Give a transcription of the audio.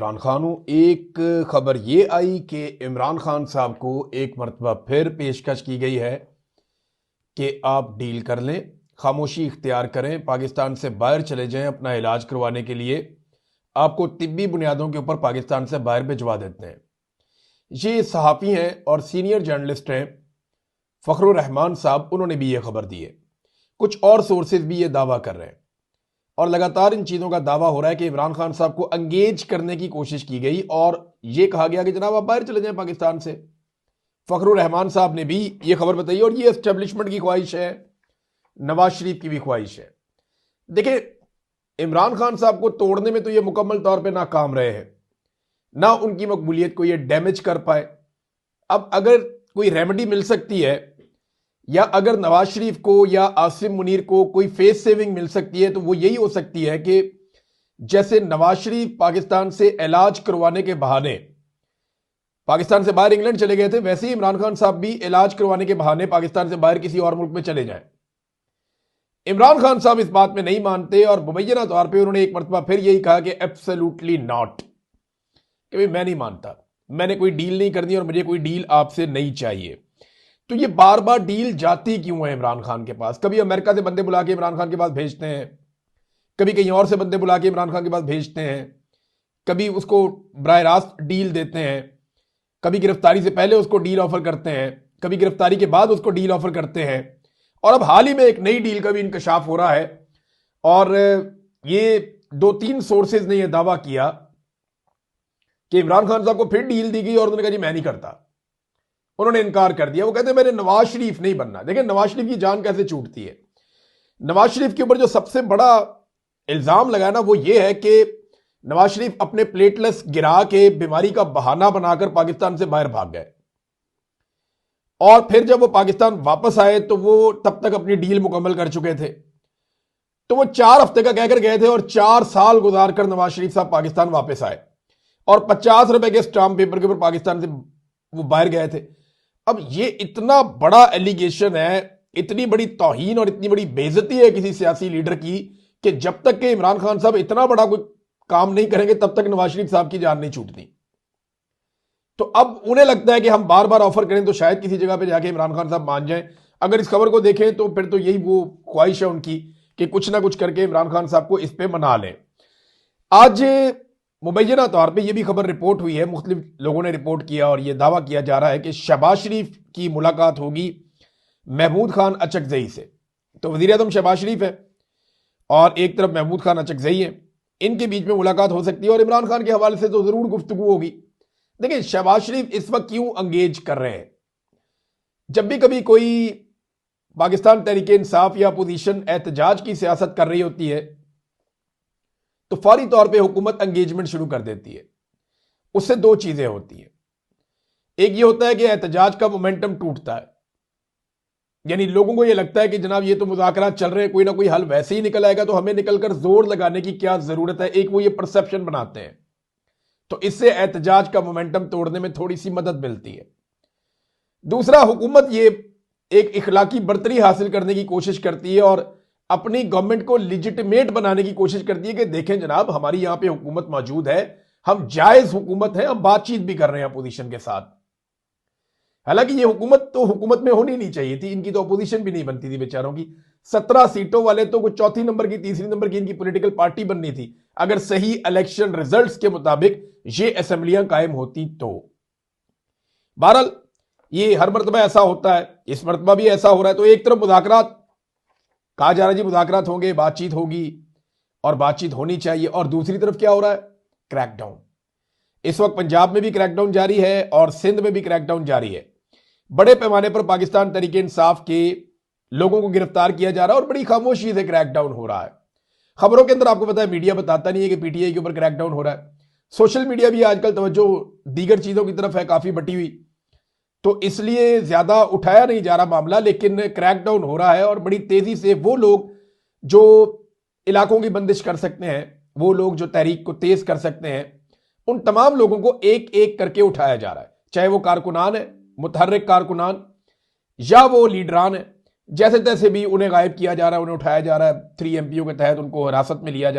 इमरान खान हूं। एक खबर ये आई कि इमरान खान साहब को एक मरतबा फिर पेशकश की गई है कि आप डील कर लें, खामोशी इख्तियार करें, पाकिस्तान से बाहर चले जाएं अपना इलाज करवाने के लिए, आपको तिब्बी बुनियादों के ऊपर पाकिस्तान से बाहर भिजवा देते हैं। ये सहाफ़ी हैं और सीनियर जर्नलिस्ट हैं फ़खरुर रहमान साहब, उन्होंने भी ये खबर दी है। कुछ और सोर्सेज भी ये दावा कर रहे हैं और लगातार इन चीज़ों का दावा हो रहा है कि इमरान खान साहब को एंगेज करने की कोशिश की गई और ये कहा गया कि जनाब आप बाहर चले जाएं पाकिस्तान से। फ़खरुर रहमान साहब ने भी ये खबर बताई और ये एस्टेब्लिशमेंट की ख्वाहिश है, नवाज शरीफ की भी ख्वाहिश है। देखिए, इमरान खान साहब को तोड़ने में तो ये मुकम्मल तौर पर नाकाम रहे हैं, ना उनकी मकबूलियत को ये डैमेज कर पाए। अब अगर कोई रेमेडी मिल सकती है या अगर नवाज शरीफ को या आसिम मुनीर को कोई फेस सेविंग मिल सकती है तो वो यही हो सकती है कि जैसे नवाज शरीफ पाकिस्तान से इलाज करवाने के बहाने पाकिस्तान से बाहर इंग्लैंड चले गए थे, वैसे ही इमरान खान साहब भी इलाज करवाने के बहाने पाकिस्तान से बाहर किसी और मुल्क में चले जाएं। इमरान खान साहब इस बात में नहीं मानते और मुबैना तौर पर उन्होंने एक मरतबा फिर यही कहा कि एब्सोल्युटली नॉट, कि भाई मैं नहीं मानता, मैंने कोई डील नहीं करनी और मुझे कोई डील आपसे नहीं चाहिए। तो ये बार बार डील जाती क्यों है इमरान खान के पास? कभी अमेरिका से बंदे बुला के इमरान खान के पास भेजते हैं, कभी कहीं और से बंदे बुला के इमरान खान के पास भेजते हैं, कभी उसको बराह रास्त डील देते हैं, कभी गिरफ्तारी से पहले उसको डील ऑफर करते हैं, कभी गिरफ्तारी के बाद उसको डील ऑफर करते हैं। और अब हाल ही में एक नई डील का भी इंकशाफ हो रहा है और ये 2-3 सोर्सेज ने यह दावा किया कि इमरान खान साहब को फिर डील दी गई और उन्होंने कहा जी मैं नहीं करता, उन्होंने इनकार कर दिया। वो कहते हैं मैंने नवाज शरीफ नहीं बनना। देखिए, नवाज शरीफ की जान कैसे छूटती है। नवाज शरीफ के ऊपर जो सबसे बड़ा इल्जाम लगा ना वो ये है कि नवाज शरीफ अपने प्लेटलेट्स गिरा के बीमारी का बहाना बनाकर पाकिस्तान से बाहर भाग गए और फिर जब वो पाकिस्तान वापस आए तो वो तब तक अपनी डील मुकम्मल कर चुके थे। तो वो 4 हफ्ते का कहकर गए थे और 4 साल गुजार कर नवाज शरीफ साहब पाकिस्तान वापस आए और 50 रुपए के स्टाम्प पेपर के ऊपर पाकिस्तान से वो बाहर गए थे। अब ये इतना बड़ा एलिगेशन है, इतनी बड़ी तौहीन और इतनी बड़ी बेइज्जती है किसी सियासी लीडर की कि जब तक के इमरान खान साहब इतना बड़ा कोई काम नहीं करेंगे तब तक नवाज शरीफ साहब की जान नहीं छूटती। तो अब उन्हें लगता है कि हम बार बार ऑफर करें तो शायद किसी जगह पे जाके इमरान खान साहब मान जाएं। अगर इस खबर को देखें तो फिर तो यही वो ख्वाहिश है उनकी कि कुछ ना कुछ करके इमरान खान साहब को इस पे मना लें। आज मुबैना तौर पे ये भी खबर रिपोर्ट हुई है, मुख्तलिफ लोगों ने रिपोर्ट किया और ये दावा किया जा रहा है कि शहबाज शरीफ की मुलाकात होगी महमूद खान अचकजई से। तो वज़ीर आज़म शहबाज शरीफ है और एक तरफ महमूद खान अचकजई है, इनके बीच में मुलाकात हो सकती है और इमरान खान के हवाले से तो ज़रूर गुफ्तगू होगी। देखिए, शहबाज शरीफ इस वक्त क्यों एंगेज कर रहे हैं? जब भी कभी कोई पाकिस्तान तहरीक इंसाफ या अपोजिशन एहतजाज की सियासत कर रही होती है तो फौरी तौर पे हुकूमत एंगेजमेंट शुरू कर देती है। उससे 2 चीजें होती हैं। एक ये होता है कि एहतजाज का मोमेंटम टूटता है, यानी लोगों को ये लगता है कि जनाब ये तो मुज़ाकरात चल रहे हैं, कोई ना कोई हल वैसे ही निकल आएगा तो हमें निकलकर जोर लगाने की क्या जरूरत है। एक वो ये परसेप्शन बनाते हैं, तो इससे एहतजाज का मोमेंटम तोड़ने में थोड़ी सी मदद मिलती है। दूसरा, हुकूमत ये एक इखलाकी बर्तरी हासिल करने की कोशिश करती है और अपनी गवर्नमेंट को लिजिटिमेट बनाने की कोशिश करती है कि देखें जनाब हमारी यहां पे हुकूमत मौजूद है, हम जायज हुकूमत है, हम बातचीत भी कर रहे हैं अपोजिशन के साथ। हालांकि ये हुकूमत तो हुकूमत में होनी नहीं चाहिए थी, इनकी तो अपोजिशन भी नहीं बनती थी बेचारों की। 17 सीटों वाले तो कुछ चौथी नंबर की, तीसरी नंबर की इनकी पॉलिटिकल पार्टी बननी थी अगर सही इलेक्शन रिजल्ट्स के मुताबिक ये असेंबलियां कायम होती तो। बहरहाल ये हर मरतबा ऐसा होता है, इस मरतबा भी ऐसा हो रहा है। तो एक तरफ मुज़ाकरात कहा जा रहा है जी, मुज़ाकरात होंगे, बातचीत होगी और बातचीत होनी चाहिए, और दूसरी तरफ क्या हो रहा है? क्रैकडाउन। इस वक्त पंजाब में भी क्रैकडाउन जारी है और सिंध में भी क्रैकडाउन जारी है। बड़े पैमाने पर पाकिस्तान तहरीक इंसाफ के लोगों को गिरफ्तार किया जा रहा है और बड़ी खामोशी से क्रैकडाउन हो रहा है। खबरों के अंदर आपको पता है मीडिया बताता नहीं है कि पीटीआई के ऊपर क्रैकडाउन हो रहा है। सोशल मीडिया भी आजकल तवज्जो दीगर चीजों की तरफ है, काफी बटी हुई, तो इसलिए ज्यादा उठाया नहीं जा रहा मामला, लेकिन क्रैकडाउन हो रहा है और बड़ी तेजी से वो लोग जो इलाकों की बंदिश कर सकते हैं, वो लोग जो तहरीक को तेज कर सकते हैं, उन तमाम लोगों को एक एक करके उठाया जा रहा है। चाहे वो कारकुनान है, मुतहर्रिक कारकुनान, या वो लीडरान है, जैसे तैसे भी उन्हें गायब किया जा रहा है, उन्हें उठाया जा रहा है। 3 MPओ के तहत उनको हिरासत में लिया जा रहा है।